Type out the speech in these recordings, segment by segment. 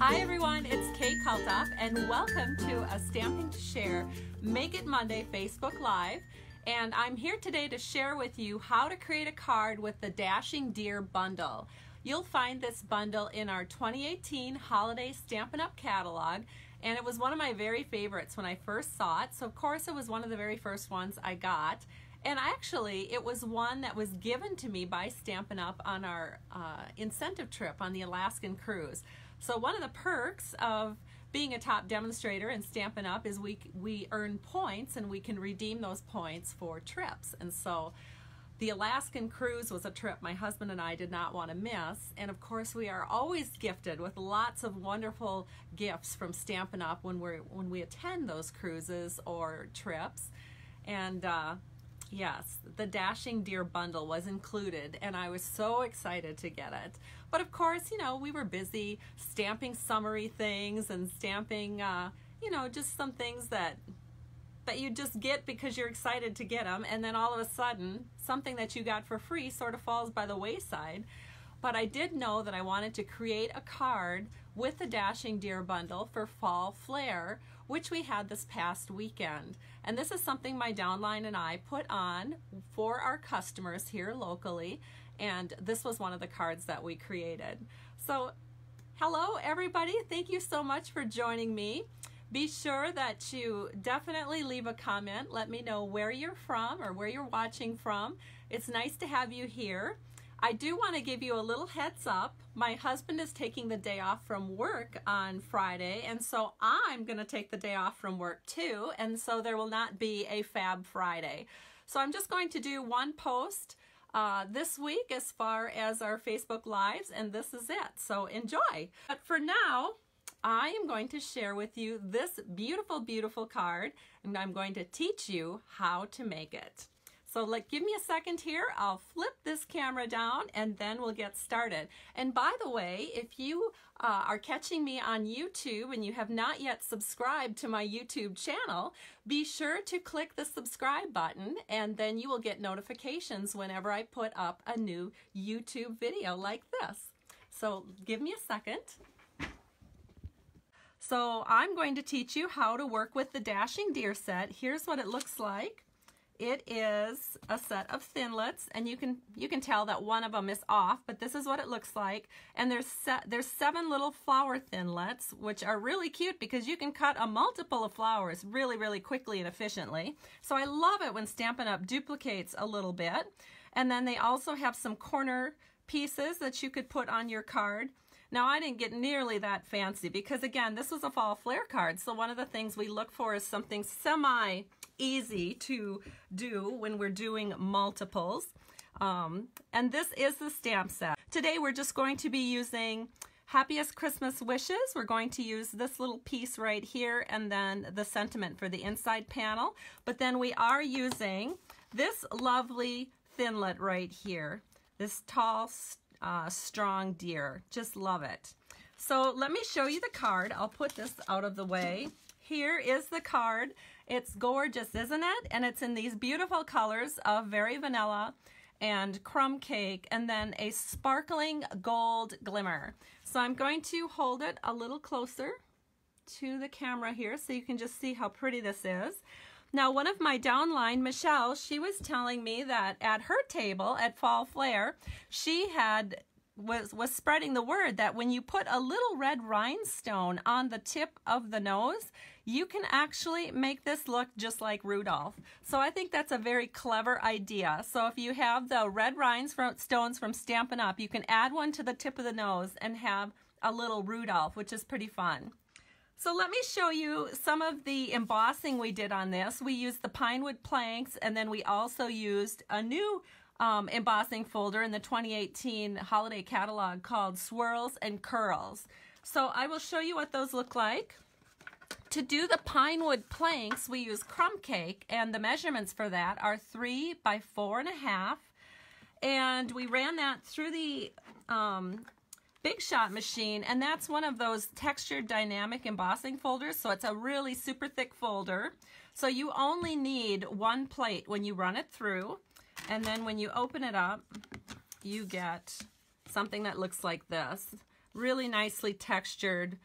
Hi everyone, it's Kate Kalthoff and welcome to a Stamping to Share Make It Monday Facebook Live. And I'm here today to share with you how to create a card with the Dashing Deer bundle. You'll find this bundle in our 2018 Holiday Stampin' Up catalog, and it was one of my very favorites when I first saw it. So of course it was one of the very first ones I got. And actually, it was one that was given to me by Stampin' Up on our incentive trip on the Alaskan cruise. So one of the perks of being a top demonstrator in Stampin' Up is we earn points and we can redeem those points for trips. And so the Alaskan cruise was a trip my husband and I did not want to miss. And of course, we are always gifted with lots of wonderful gifts from Stampin' Up when we attend those cruises or trips. And yes, the Dashing Deer bundle was included and I was so excited to get it. But of course, you know, we were busy stamping summary things and stamping, you know, just some things that you just get because you're excited to get them, and then all of a sudden, something that you got for free sort of falls by the wayside. But I did know that I wanted to create a card with the Dashing Deer bundle for Fall Flair, which we had this past weekend. And this is something my downline and I put on for our customers here locally, and this was one of the cards that we created. So, hello everybody, thank you so much for joining me. Be sure that you definitely leave a comment. Let me know where you're from or where you're watching from. It's nice to have you here. I do want to give you a little heads up. My husband is taking the day off from work on Friday, and so I'm going to take the day off from work too, and so there will not be a Fab Friday. So I'm just going to do one post this week as far as our Facebook Lives, and this is it. So enjoy. But for now, I am going to share with you this beautiful, beautiful card, and I'm going to teach you how to make it. So give me a second here, I'll flip this camera down and then we'll get started. And by the way, if you are catching me on YouTube and you have not yet subscribed to my YouTube channel, be sure to click the subscribe button and then you will get notifications whenever I put up a new YouTube video like this. So give me a second. So I'm going to teach you how to work with the Dashing Deer set. Here's what it looks like. It is a set of thinlits, and you can tell that one of them is off, but this is what it looks like. And there's 7 little flower thinlits, which are really cute because you can cut a multiple of flowers really, really quickly and efficiently. So I love it when Stampin' Up duplicates a little bit. And then they also have some corner pieces that you could put on your card. Now, I didn't get nearly that fancy because, again, this was a Fall Flair card, so one of the things we look for is something semi-easy to do when we're doing multiples. And this is the stamp set. Today, we're just going to be using Happiest Christmas Wishes. We're going to use this little piece right here and then the sentiment for the inside panel. But then we are using this lovely thinlet right here, this tall, strong deer. Just love it. So let me show you the card. I'll put this out of the way. Here is the card. It's gorgeous, isn't it? And it's in these beautiful colors of Very Vanilla and Crumb Cake and then a sparkling gold glimmer. So I'm going to hold it a little closer to the camera here so you can just see how pretty this is. Now, one of my downline, Michelle, she was telling me that at her table at Fall Flair, she was spreading the word that when you put a little red rhinestone on the tip of the nose, you can actually make this look just like Rudolph. So I think that's a very clever idea. So if you have the red rhinestones from Stampin' Up, you can add one to the tip of the nose and have a little Rudolph, which is pretty fun. So let me show you some of the embossing we did on this. We used the pine wood planks, and then we also used a new embossing folder in the 2018 holiday catalog called Swirls and Curls. So I will show you what those look like. To do the pine wood planks, we use Crumb Cake, and the measurements for that are 3 by 4.5. And we ran that through the Big Shot machine, and that's one of those textured dynamic embossing folders, so it's a really super thick folder. So you only need one plate when you run it through, and then when you open it up, you get something that looks like this. Really nicely textured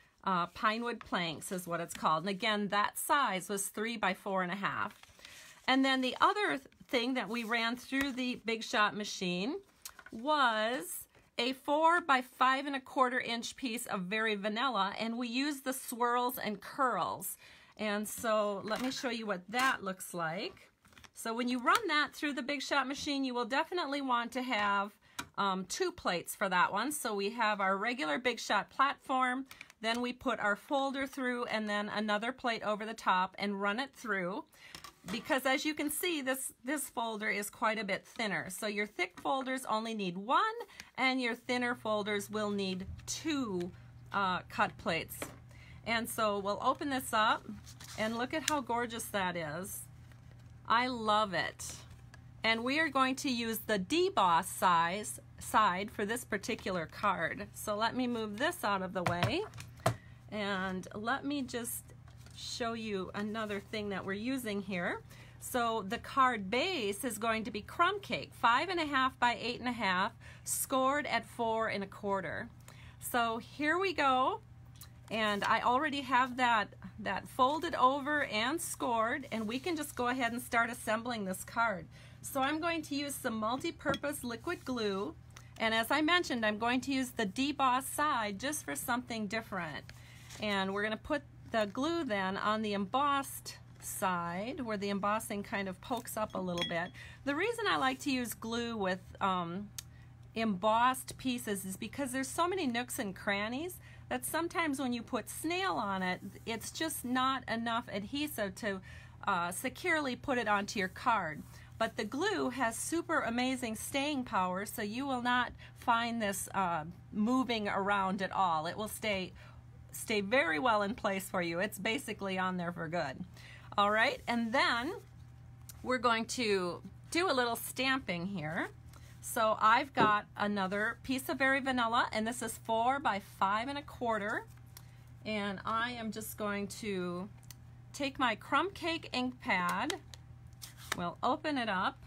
Pinewood planks is what it's called. And again, that size was 3 by 4.5. And then the other thing that we ran through the Big Shot machine was a 4 by 5.25 inch piece of Very Vanilla, and we used the swirls and curls. And so let me show you what that looks like. So when you run that through the Big Shot machine, you will definitely want to have 2 plates for that one. So we have our regular Big Shot platform, then we put our folder through, and then another plate over the top and run it through. Because as you can see, this folder is quite a bit thinner. So your thick folders only need 1, and your thinner folders will need 2 cut plates. And so we'll open this up, and look at how gorgeous that is. I love it. And we are going to use the deboss side for this particular card. So let me move this out of the way, and let me just show you another thing that we're using here. So the card base is going to be crumb cake, 5.5 by 8.5, scored at 4.25. So here we go, and I already have that folded over and scored, and we can just go ahead and start assembling this card. So I'm going to use some multi-purpose liquid glue, and as I mentioned, I'm going to use the deboss side just for something different. And we're going to put the glue then on the embossed side where the embossing kind of pokes up a little bit. The reason I like to use glue with embossed pieces is because there's so many nooks and crannies that sometimes when you put snail on it, it's just not enough adhesive to securely put it onto your card. But the glue has super amazing staying power, so you will not find this moving around at all. It will stay very well in place for you. It's basically on there for good. All right, and then we're going to do a little stamping here. So I've got another piece of Very Vanilla, and this is 4 by 5.25. And I am just going to take my crumb cake ink pad. We'll open it up,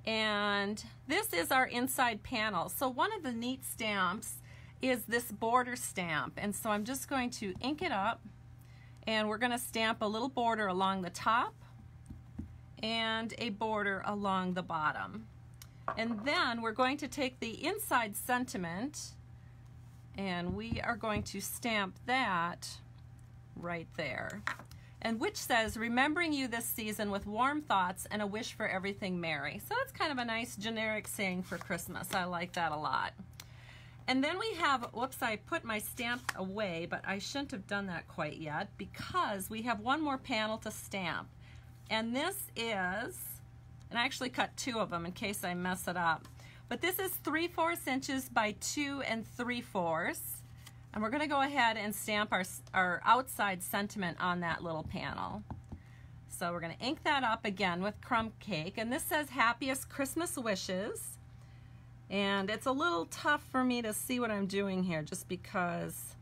and this is our inside panel. So one of the neat stamps is this border stamp, and so I'm just going to ink it up, and we're going to stamp a little border along the top and a border along the bottom. And then we're going to take the inside sentiment, and we are going to stamp that right there, and which says, remembering you this season with warm thoughts and a wish for everything merry. So that's kind of a nice generic saying for Christmas. I like that a lot. And then we have, whoops, I put my stamp away, but I shouldn't have done that quite yet because we have one more panel to stamp. And this is, and I actually cut 2 of them in case I mess it up, but this is 3/4 inches by 2 3/4. And we're going to go ahead and stamp our outside sentiment on that little panel. So we're going to ink that up again with crumb cake, and this says happiest Christmas wishes. And it's a little tough for me to see what I'm doing here just because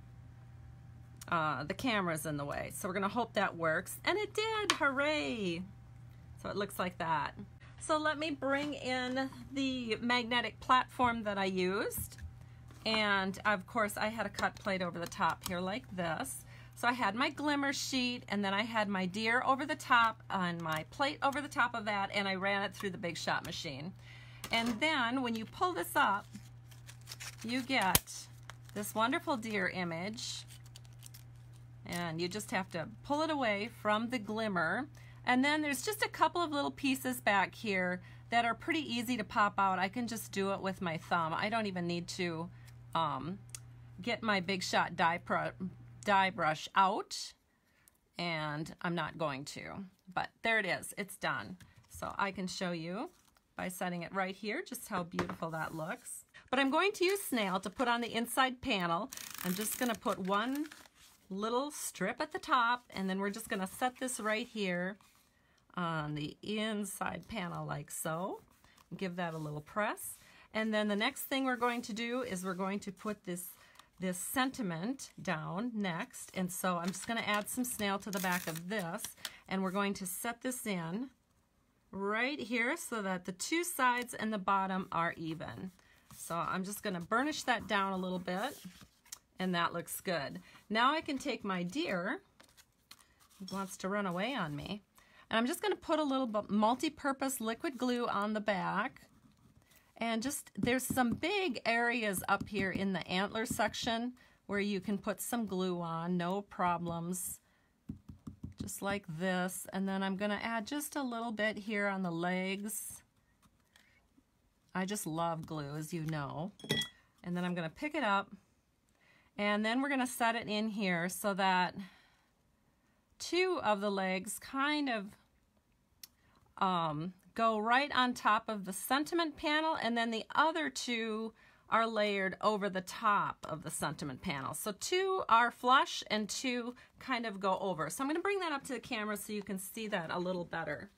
the camera's in the way. So we're going to hope that works. And it did! Hooray! So it looks like that. So let me bring in the magnetic platform that I used. And of course I had a cut plate over the top here like this. So I had my glimmer sheet, and then I had my deer over the top and my plate over the top of that, and I ran it through the Big Shot machine. And then when you pull this up, you get this wonderful deer image, and you just have to pull it away from the glimmer. And then there's just a couple of little pieces back here that are pretty easy to pop out. I can just do it with my thumb. I don't even need to get my Big Shot die brush out, and I'm not going to. But there it is. It's done. So I can show you by setting it right here just how beautiful that looks. But I'm going to use snail to put on the inside panel. I'm just going to put one little strip at the top, and then we're just going to set this right here on the inside panel like so. Give that a little press. And then the next thing we're going to do is we're going to put this sentiment down next. And so I'm just going to add some snail to the back of this, and we're going to set this in right here so that the 2 sides and the bottom are even. So I'm just going to burnish that down a little bit, and that looks good. Now I can take my deer, he wants to run away on me, and I'm just going to put a little multi-purpose liquid glue on the back. And just, there's some big areas up here in the antler section where you can put some glue on, no problems. Just like this. And then I'm going to add just a little bit here on the legs. I just love glue, as you know. And then I'm going to pick it up. And then we're going to set it in here so that two of the legs kind of go right on top of the sentiment panel, and then the other two are layered over the top of the sentiment panel. So two are flush and two kind of go over. So I'm going to bring that up to the camera so you can see that a little better.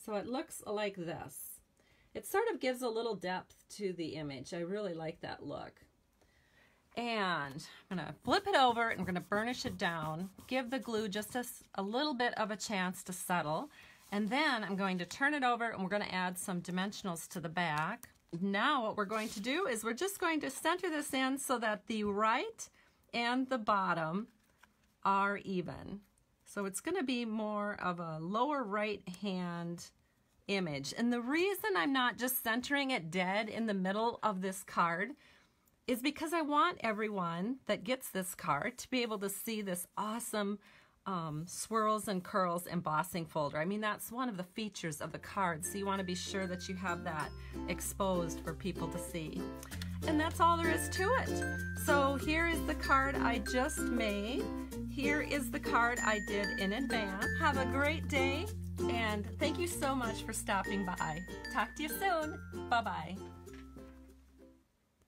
So it looks like this. It sort of gives a little depth to the image. I really like that look. And I'm going to flip it over and we're going to burnish it down, give the glue just a little bit of a chance to settle. And then I'm going to turn it over and we're going to add some dimensionals to the back. Now what we're going to do is we're just going to center this in so that the right and the bottom are even. So it's going to be more of a lower right hand image. And the reason I'm not just centering it dead in the middle of this card is because I want everyone that gets this card to be able to see this awesome swirls and curls embossing folder. I mean, that's one of the features of the card, so you want to be sure that you have that exposed for people to see. And that's all there is to it. So here is the card I just made. Here is the card I did in advance. Have a great day, and thank you so much for stopping by. Talk to you soon. Bye-bye.